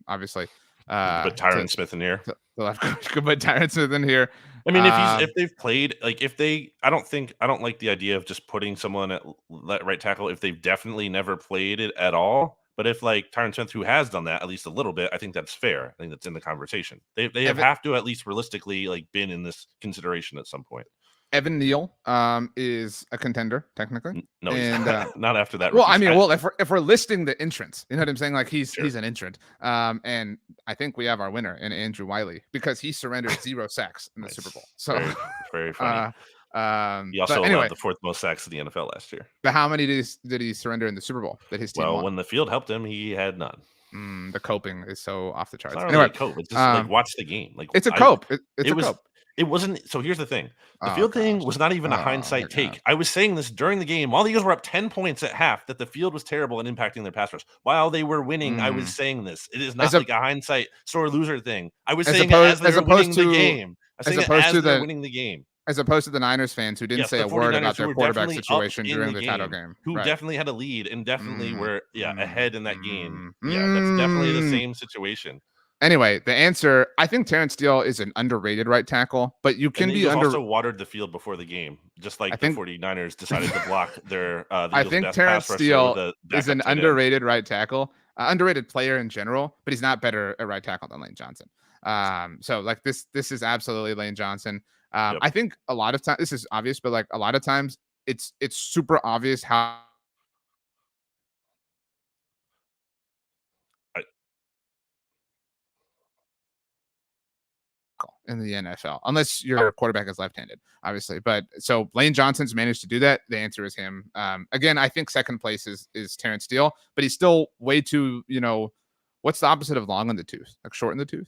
A: obviously
B: Put Tyron Smith in here.
A: they'll have to put Tyron Smith in here.
B: I mean, if they've played like I don't like the idea of just putting someone at right tackle if they've definitely never played it at all. But if like Tyron Smith, who has done that at least a little bit, I think that's fair. I think that's in the conversation. They have to at least realistically like been in this consideration at some point.
A: Evan Neal is a contender technically.
B: No,
A: and,
B: he's not. Not after that.
A: Well, I mean, well, if we're listing the entrants, you know what I'm saying? Like he's an entrant. And I think we have our winner in Andrew Wiley because he surrendered 0 sacks in the Super Bowl. So
B: very, very funny. He also
A: anyway,
B: allowed the 4th most sacks in the NFL last year.
A: But how many did he surrender in the Super Bowl that his team won?
B: When the field helped him, he had none.
A: The coping is so off the charts.
B: It's not
A: anyway,
B: really a cope. It's just like watch the game. Like
A: it's a cope. It's a cope.
B: It wasn't. So here's the thing: the field thing was not even a hindsight take. I was saying this during the game while the Eagles were up 10 points at half that the field was terrible and impacting their pass rush. While they were winning, I was saying this. It is not like a hindsight sore loser thing. I was saying it as they were winning the game. I was saying it as they're winning the game.
A: As opposed to the Niners fans who didn't say a word about their quarterback situation during the title game.
B: Who definitely had a lead and definitely were ahead in that game. Yeah, that's definitely the same situation.
A: Anyway, the answer, I think Terrence Steele is an underrated right tackle, but you can be
B: also watered the field before the game, just like the 49ers decided to block their
A: I think Terrence Steele is an underrated right tackle, underrated player in general, but he's not better at right tackle than Lane Johnson. So like this is absolutely Lane Johnson. I think a lot of times this is obvious, but like a lot of times it's super obvious how in the NFL, unless your quarterback is left-handed, obviously. But so Lane Johnson's managed to do that. The answer is him. Again, I think second place is Terrence Steele, but he's still way too, what's the opposite of long in the tooth? Like short in the tooth?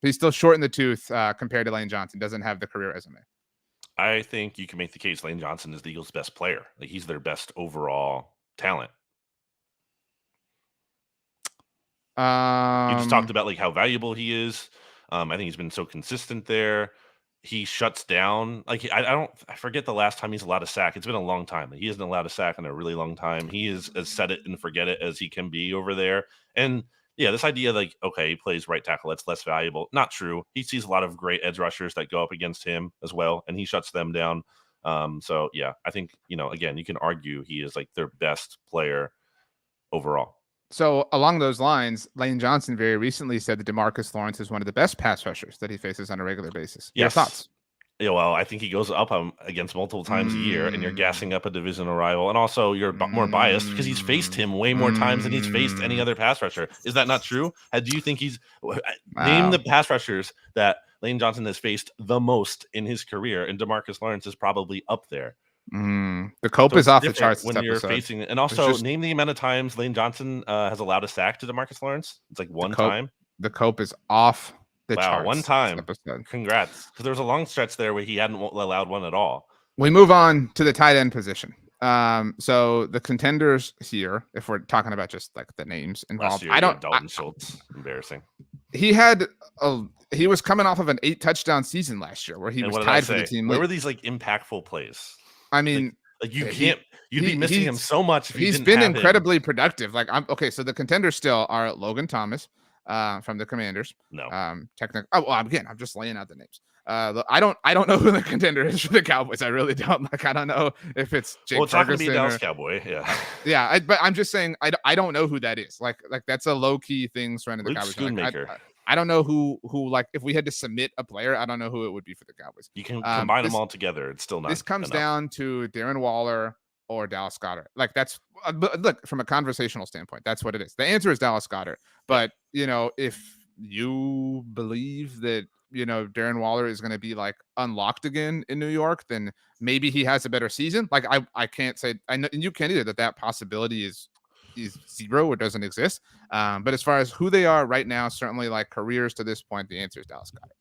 A: He's still short in the tooth compared to Lane Johnson. Doesn't have the career resume.
B: I think you can make the case Lane Johnson is the Eagles' best player. Like he's their best overall talent. You just talked about like how valuable he is. I think he's been so consistent there. He shuts down. Like I forget the last time he's allowed a sack. It's been a long time. He hasn't allowed a sack in a really long time. He is as set it and forget it as he can be over there. And Yeah, this idea like, okay, he plays right tackle, that's less valuable. Not true. He sees a lot of great edge rushers that go up against him as well, and he shuts them down. So yeah, I think, again, you can argue he is like their best player overall.
A: So along those lines, Lane Johnson very recently said that DeMarcus Lawrence is one of the best pass rushers that he faces on a regular basis. Your
B: Yes.
A: thoughts?
B: Yeah, well, I think he goes up against multiple times a year, and you're gassing
A: Mm,
B: up a divisional rival, and also you're more biased because he's faced
A: mm,
B: him way more times than he's faced any
A: mm.
B: other pass rusher. Is that not true? Do you think name
A: Wow.
B: the pass rushers that Lane Johnson has faced the most in his career, and DeMarcus Lawrence is probably up there.
A: The cope
B: So
A: is
B: it's
A: off the
B: different
A: charts this
B: when you're
A: episode.
B: facing, and
A: There's
B: also
A: just
B: name the amount of times Lane Johnson has allowed a sack to DeMarcus Lawrence. It's like
A: the
B: one
A: cope.
B: time.
A: The cope is off the
B: Wow, one
A: charts this
B: time.
A: episode.
B: Congrats, because there was a long stretch there where he hadn't allowed one at all.
A: We move on to the tight end position. So the contenders here, if we're talking about just like the names
B: Last
A: involved,
B: year, you had Dalton Schultz. Embarrassing.
A: he was coming off of an 8-touchdown season last year where he
B: And
A: was
B: what did I
A: tied for the
B: say?
A: team
B: Where
A: lead.
B: were these like impactful plays?
A: I
B: Like,
A: mean,
B: you
A: he
B: can't. You'd be missing him so much if you
A: he's
B: didn't
A: been
B: have him.
A: incredibly productive. Like I'm okay. So the contenders still are Logan Thomas, from the Commanders.
B: No.
A: Technically. Oh, well, again, I'm just laying out the names. I don't know who the contender is for the Cowboys. I really don't. Like, I don't know if it's Jake
B: Well, it's not going to be a
A: Ferguson
B: Dallas Cowboy. Yeah.
A: yeah. But I'm just saying I don't know who that is. Like that's a low key thing surrounding the
B: Luke
A: Cowboys. Like,
B: Schoonmaker.
A: I don't know who like if we had to submit a player, I don't know who it would be for the Cowboys.
B: You can combine
A: This
B: them all together. It's still not.
A: this comes
B: enough.
A: down to Darren Waller or Dallas Goedert. Like that's look from a conversational standpoint, that's what it is. The answer is Dallas Goedert. But if you believe that Darren Waller is going to be like unlocked again in New York, then maybe he has a better season. Like I can't say I know, and you can't either that possibility is zero or doesn't exist. But as far as who they are right now, certainly like careers to this point, the answer is Dallas Goedert.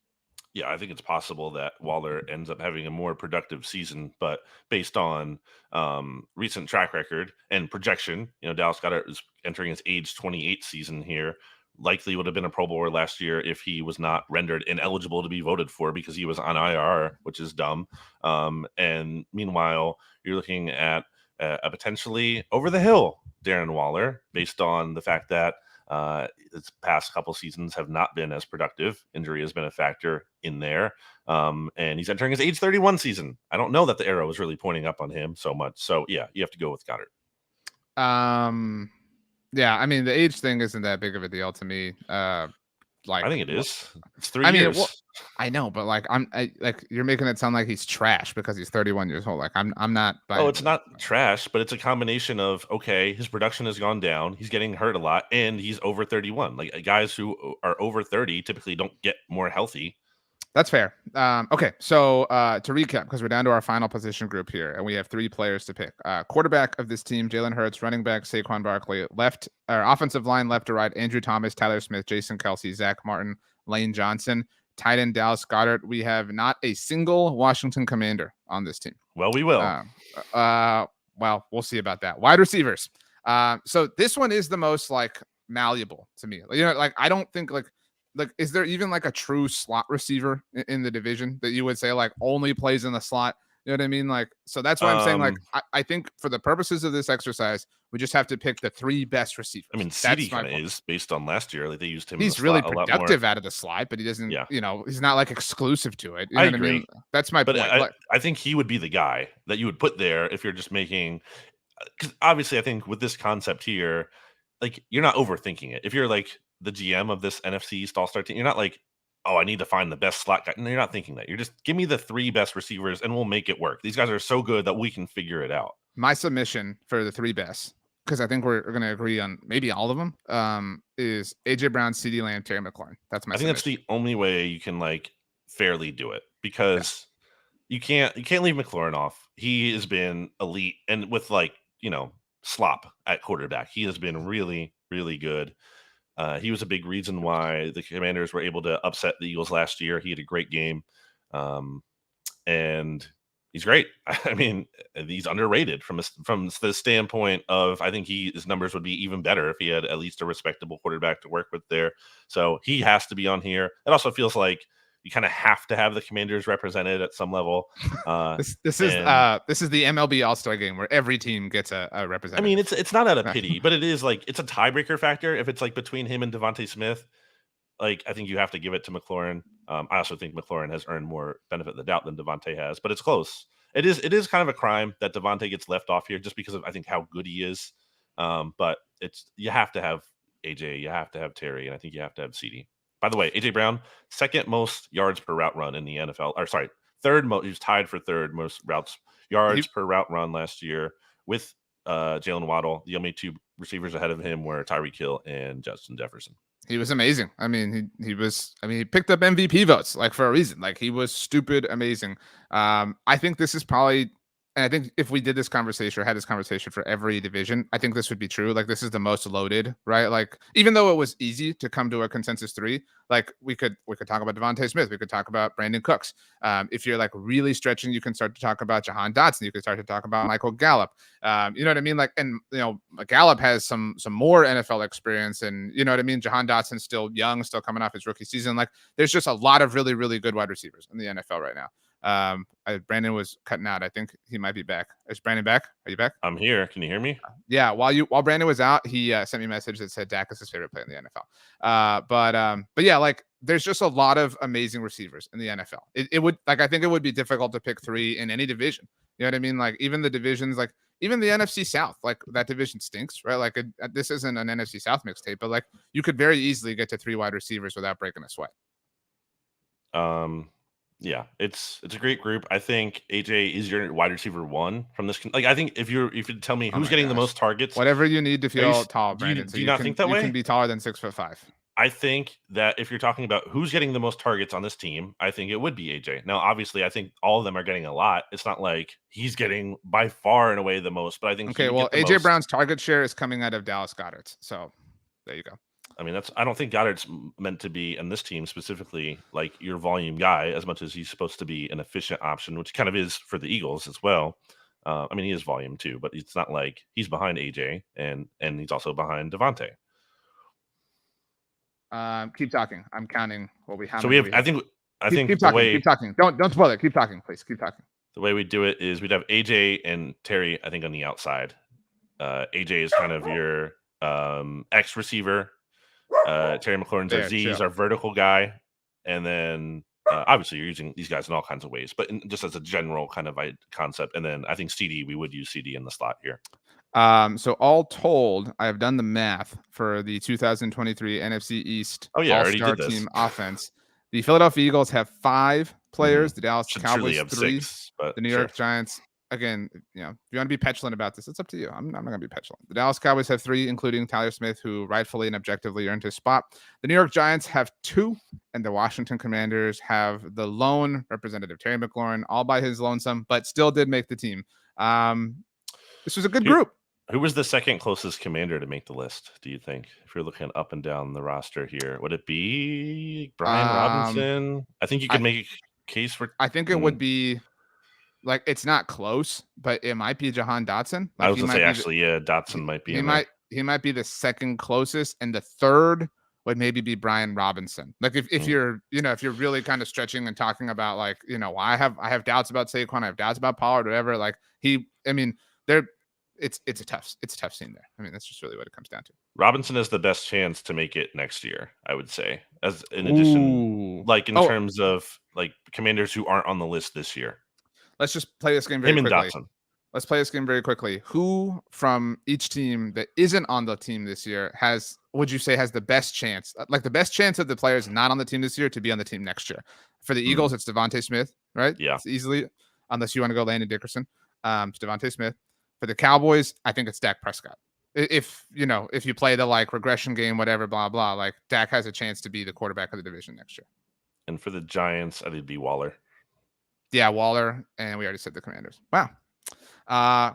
B: Yeah, I think it's possible that Waller ends up having a more productive season, but based on recent track record and projection, Dallas Goedert is entering his age 28 season here. Likely would have been a Pro Bowler last year if he was not rendered ineligible to be voted for because he was on IR, which is dumb. And meanwhile, you're looking at a potentially over the hill Darren Waller based on the fact that its past couple seasons have not been as productive. Injury has been a factor in there. And he's entering his age 31 season. I don't know that the arrow is really pointing up on him so much. So yeah, you have to go with Goddard.
A: Yeah, I mean the age thing isn't that big of a deal to me.
B: I think it is. It's 3 years.
A: Well, I know, but like like you're making it sound like he's trash because he's 31 years old. Like I'm not.
B: Oh, it's not trash, but it's a combination of okay, his production has gone down, he's getting hurt a lot, and he's over 31. Like guys who are over 30 typically don't get more healthy.
A: That's fair. Okay, so to recap, because we're down to our final position group here, and we have 3 players to pick. Quarterback of this team, Jalen Hurts. Running back, Saquon Barkley. Offensive line, left to right, Andrew Thomas, Tyler Smith, Jason Kelsey, Zach Martin, Lane Johnson. Tight end, Dallas Goedert. We have not a single Washington Commander on this team.
B: Well, we will.
A: Well, we'll see about that. Wide receivers. So this one is the most like malleable to me. Like I don't think like is there even like a true slot receiver in the division that you would say like only plays in the slot? You know what I mean? Like, so that's why I'm saying like I think for the purposes of this exercise, we just have to pick the 3 best receivers.
B: I mean, CD kind of is based on last year. Like they used him.
A: He's really productive out of the slot, but he doesn't.
B: Yeah.
A: He's not like exclusive to it. You know
B: I
A: what
B: agree.
A: I mean? That's my point.
B: I think he would be the guy that you would put there if you're just making. Because obviously, I think with this concept here, like you're not overthinking it. If you're like the GM of this NFC East All-Star team, you're not like, oh, I need to find the best slot guy. No, you're not thinking that. You're just give me the 3 best receivers and we'll make it work. These guys are so good that we can figure it out.
A: My submission for the 3 best, because I think we're going to agree on maybe all of them, is AJ Brown, CeeDee Lamb, Terry McLaurin. That's my. I think
B: that's the only way you can like fairly do it because you can't leave McLaurin off. He has been elite and with like slop at quarterback. He has been really, really good. He was a big reason why the Commanders were able to upset the Eagles last year. He had a great game, and he's great. I mean, he's underrated from the standpoint of I think his numbers would be even better if he had at least a respectable quarterback to work with there. So he has to be on here. It also feels like you kind of have to have the Commanders represented at some level.
A: This is the MLB All-Star game where every team gets a
B: I
A: representative.
B: mean, it's not out of pity, but it is like it's a tiebreaker factor. If it's like between him and Devontae Smith, like I think you have to give it to McLaurin. I also think McLaurin has earned more benefit of the doubt than Devontae has, but it's close. It is kind of a crime that Devontae gets left off here just because of I think how good he is. But it's you have to have AJ, you have to have Terry, and I think you have to have CD. By the way, AJ Brown, second most yards per route run in the NFL. Or sorry, third most. He was tied for third most yards per route run last year with Jalen Waddle. The only two receivers ahead of him were Tyreek Hill and Justin Jefferson.
A: He was amazing. I mean, he picked up MVP votes like for a reason. Like he was stupid amazing. I think this is probably, and I think if we did this conversation or had this conversation for every division, I think this would be true. Like this is the most loaded, right? Like even though it was easy to come to a consensus 3, like we could talk about Devontae Smith, we could talk about Brandon Cooks. If you're like really stretching, you can start to talk about Jahan Dotson. You could start to talk about Michael Gallup. You know what I mean? Like, and Gallup has some more NFL experience, and you know what I mean. Jahan Dotson's still young, still coming off his rookie season. Like, there's just a lot of really, really good wide receivers in the NFL right now. Brandon was cutting out. I think he might be back. Is Brandon back? Are you back?
B: I'm here. Can you hear me?
A: Yeah. While Brandon was out, he sent me a message that said Dak is his favorite player in the NFL. But yeah, like there's just a lot of amazing receivers in the NFL. It would like I think it would be difficult to pick 3 in any division. You know what I mean? Like even the divisions, like even the NFC South, like that division stinks, right? Like this isn't an NFC South mixtape, but like you could very easily get to 3 wide receivers without breaking a sweat.
B: Yeah, it's a great group. I think AJ is your wide receiver 1 from this. Like, I think if you tell me who's getting the most targets,
A: whatever you need to feel tall, Brandon.
B: Do you not think that way?
A: You can be taller than 6'5".
B: I think that if you're talking about who's getting the most targets on this team, I think it would be AJ. Now, obviously, I think all of them are getting a lot. It's not like he's getting by far and away the most, but I think
A: okay. Well, AJ Brown's target share is coming out of Dallas Goedert's, so there you go.
B: I mean, I don't think Goddard's meant to be in this team specifically like your volume guy as much as he's supposed to be an efficient option, which kind of is for the Eagles as well. I mean, he is volume too, but it's not like he's behind AJ and he's also behind Devontae.
A: Keep talking. I'm counting what we have.
B: So we have. I think
A: keep talking. Keep talking. Don't spoil it. Keep talking, please. Keep talking.
B: The way we do it is we'd have AJ and Terry, I think, on the outside. AJ is kind of your X receiver. Terry McLaurin's our Z, is our vertical guy, and then obviously you're using these guys in all kinds of ways, but just as a general kind of concept. And then I think CD, we would use CD in the slot here.
A: So all told, I have done the math for the 2023 NFC East All-Star Team offense. The Philadelphia Eagles have 5 players. The Dallas Cowboys 3.
B: 6, but
A: the New York Giants. Again, if you want to be petulant about this, it's up to you. I'm not going to be petulant. The Dallas Cowboys have 3, including Tyler Smith, who rightfully and objectively earned his spot. The New York Giants have 2, and the Washington Commanders have the lone representative, Terry McLaurin, all by his lonesome, but still did make the team. This was a good group.
B: Who was the second closest Commander to make the list, do you think? If you're looking up and down the roster here, would it be Brian Robinson? I think you could make a case for.
A: I think it would be. Like it's not close, but it might be Jahan Dotson. Like,
B: I was gonna say actually, Dotson might be.
A: He might be the second closest, and the third would maybe be Brian Robinson. Like if you're if you're really kind of stretching and talking about like I have doubts about Saquon, I have doubts about Pollard, whatever. Like it's a tough scene there. I mean that's just really what it comes down to.
B: Robinson has the best chance to make it next year, I would say. As in addition, like in terms of like Commanders who aren't on the list this year.
A: Let's just play this game very quickly. Let's play this game very quickly. Who from each team that isn't on the team this year would you say has the best chance, like the best chance of the players not on the team this year to be on the team next year? For the Eagles, it's Devontae Smith, right?
B: Yeah.
A: It's easily, unless you want to go Landon Dickerson, it's Devontae Smith. For the Cowboys, I think it's Dak Prescott. If you play the like regression game, whatever, blah, blah, like Dak has a chance to be the quarterback of the division next year.
B: And for the Giants, I think it'd be Waller.
A: Yeah, Waller, and we already said the Commanders. Wow.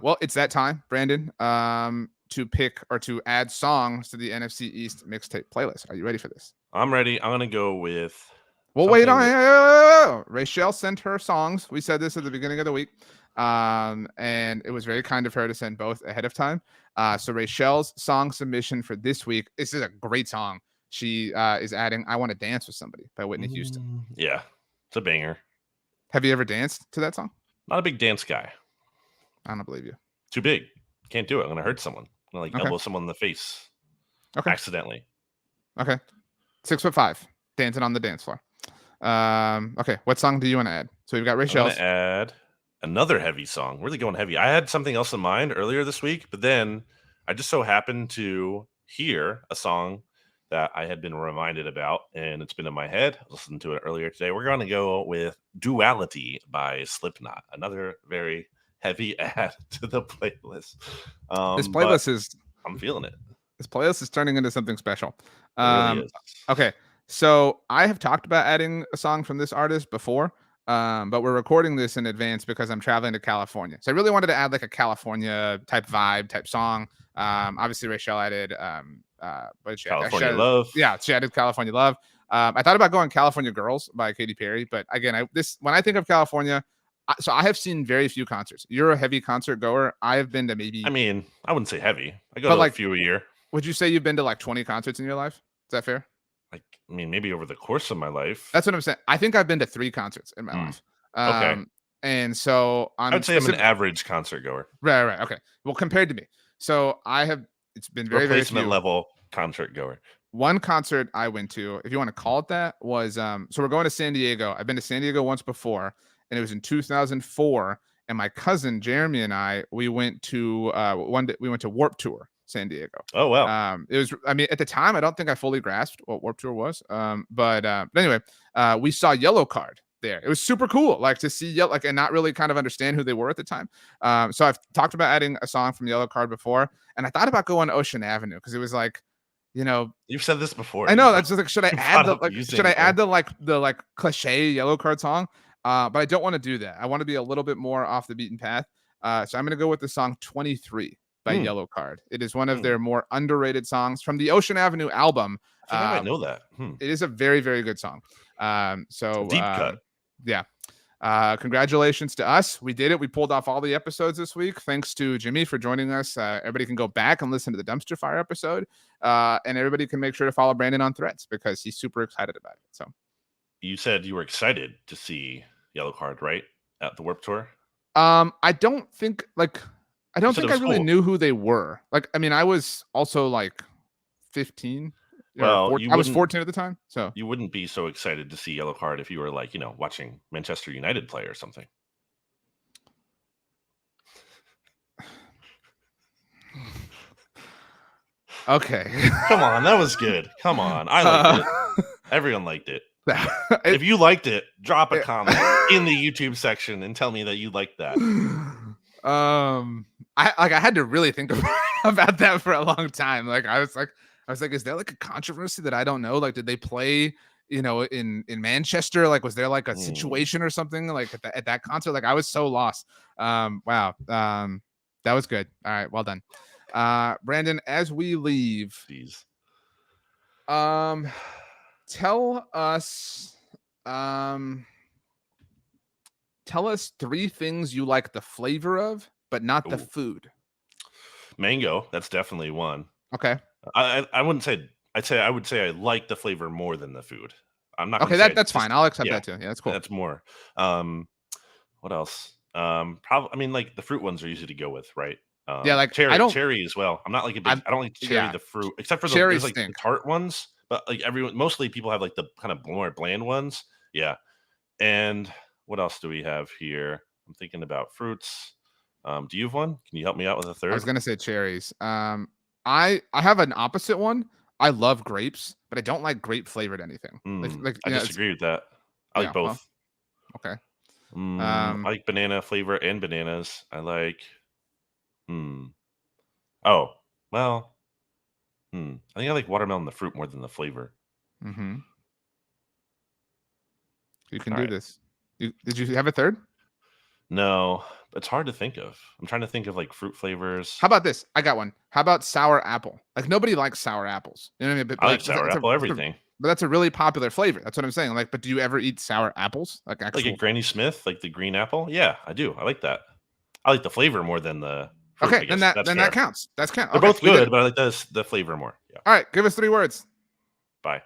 A: Well, it's that time, Brandon, to pick or to add songs to the NFC East mixtape playlist. Are you ready for this?
B: I'm ready. I'm gonna go with.
A: Well, wait on. Rachel sent her songs. We said this at the beginning of the week, and it was very kind of her to send both ahead of time. So Rachel's song submission for this week. This is a great song. She is adding "I Want to Dance with Somebody" by Whitney Houston.
B: Yeah. It's a banger.
A: Have you ever danced to that song?
B: Not a big dance guy.
A: I don't believe you.
B: Too big. Can't do it. I'm gonna hurt someone. I'm gonna
A: Okay.
B: elbow someone in the face
A: Okay.
B: accidentally.
A: Okay. 6'5", dancing on the dance floor. Okay. What song do you want to add? So we've got
B: I'm
A: Rachel's.
B: gonna add another heavy song. Really going heavy. I had something else in mind earlier this week, but then I just so happened to hear a song that I had been reminded about, and it's been in my head. I listened to it earlier today. We're going to go with Duality by Slipknot. Another very heavy add to the playlist.
A: This
B: But
A: playlist is
B: I'm feeling it.
A: This playlist is turning into something special.
B: It really is.
A: Okay. So I have talked about adding a song from this artist before, but we're recording this in advance because I'm traveling to California. So I really wanted to add like a California type vibe type song. Obviously Rachel added what did she add?
B: California Love.
A: Yeah, she added California Love. I thought about going California Girls by Katy Perry, but again, when I think of California, so I have seen very few concerts. You're a heavy concert goer. I have been to maybe.
B: I mean, I wouldn't say heavy. I go to like a few a year.
A: Would you say you've been to like 20 concerts in your life? Is that fair?
B: Like, I mean, maybe over the course of my life.
A: That's what I'm saying. I think I've been to 3 concerts in my life.
B: Okay.
A: And so
B: I would say I'm an average concert goer.
A: Right. Okay. Well, compared to me. So it's been very, very
B: replacement level concert goer.
A: One concert I went to, if you want to call it that, was so we're going to San Diego. I've been to San Diego once before, and it was in 2004. And my cousin Jeremy and I, we went to we went to Warped Tour San Diego.
B: Oh wow.
A: It was, I mean, at the time I don't think I fully grasped what Warped Tour was. But anyway, we saw Yellow Card there. It was super cool, like to see Yellow, like, and not really kind of understand who they were at the time. So I've talked about adding a song from Yellow Card before, and I thought about going Ocean Avenue because it was like, you know,
B: you've said this before.
A: I know, that's just like, should I add the cliche Yellow Card song? But I don't want to do that. I want to be a little bit more off the beaten path. So I'm going to go with the song 23 by Yellow Card. It is one of their more underrated songs from the Ocean Avenue album.
B: I think I might know that.
A: It is a very, very good song. So
B: deep cut.
A: Yeah. Congratulations to us. We did it. We pulled off all the episodes this week. Thanks to Jimmy for joining us. Everybody can go back and listen to the Dumpster Fire episode. And everybody can make sure to follow Brandon on Threads because he's super excited about it. So
B: you said you were excited to see Yellow Card, right? At the Warped Tour?
A: I don't think I really knew who they were. Like, I mean, I was also like 15.
B: Well,
A: I was 14 at the time. So
B: you wouldn't be so excited to see Yellow Card if you were like, watching Manchester United play or something.
A: Okay.
B: Come on, that was good. Come on. I liked it. Everyone liked it. If you liked it, drop a comment in the YouTube section and tell me that you liked that.
A: I had to really think about that for a long time. Like I was like, is there like a controversy that I don't know? Like, did they play, in Manchester? Like, was there like a situation or something like at that concert? Like, I was so lost. Wow. That was good. All right, well done. Brandon, as we leave,
B: please.
A: Tell us 3 things you like the flavor of, but not the food.
B: Mango, that's definitely one.
A: Okay.
B: I wouldn't say. I would say I like the flavor more than the food. I'm not.
A: Okay, that's fine. I'll accept that too. Yeah, that's cool.
B: That's more. What else? Probably. I mean, like the fruit ones are easy to go with, right?
A: Yeah, like
B: cherry as well. I'm not like I don't like cherry the fruit, except for there's like the tart ones. But like mostly people have like the kind of more bland ones. Yeah. And what else do we have here? I'm thinking about fruits. Do you have one? Can you help me out with a third?
A: I was gonna say cherries. I have an opposite one. I love grapes, but I don't like grape flavored anything.
B: I disagree with that. I like both.
A: Well, okay.
B: I like banana flavor and bananas. I like. Oh well. I think I like watermelon the fruit more than the flavor.
A: Mm-hmm. You can do this. Did you have a third?
B: No, it's hard to think of. I'm trying to think of like fruit flavors.
A: How about this? I got one. How about sour apple? Like nobody likes sour apples. You know what I mean? But
B: I like sour apple everything.
A: But that's a really popular flavor. That's what I'm saying. Like, but do you ever eat sour apples? Like actual...
B: Like a Granny Smith, like the green apple? Yeah, I do. I like that. I like the flavor more than the fruit,
A: okay, then that counts. That's count.
B: They're both good, but I like the flavor more. Yeah.
A: All right, give us 3 words.
B: Bye.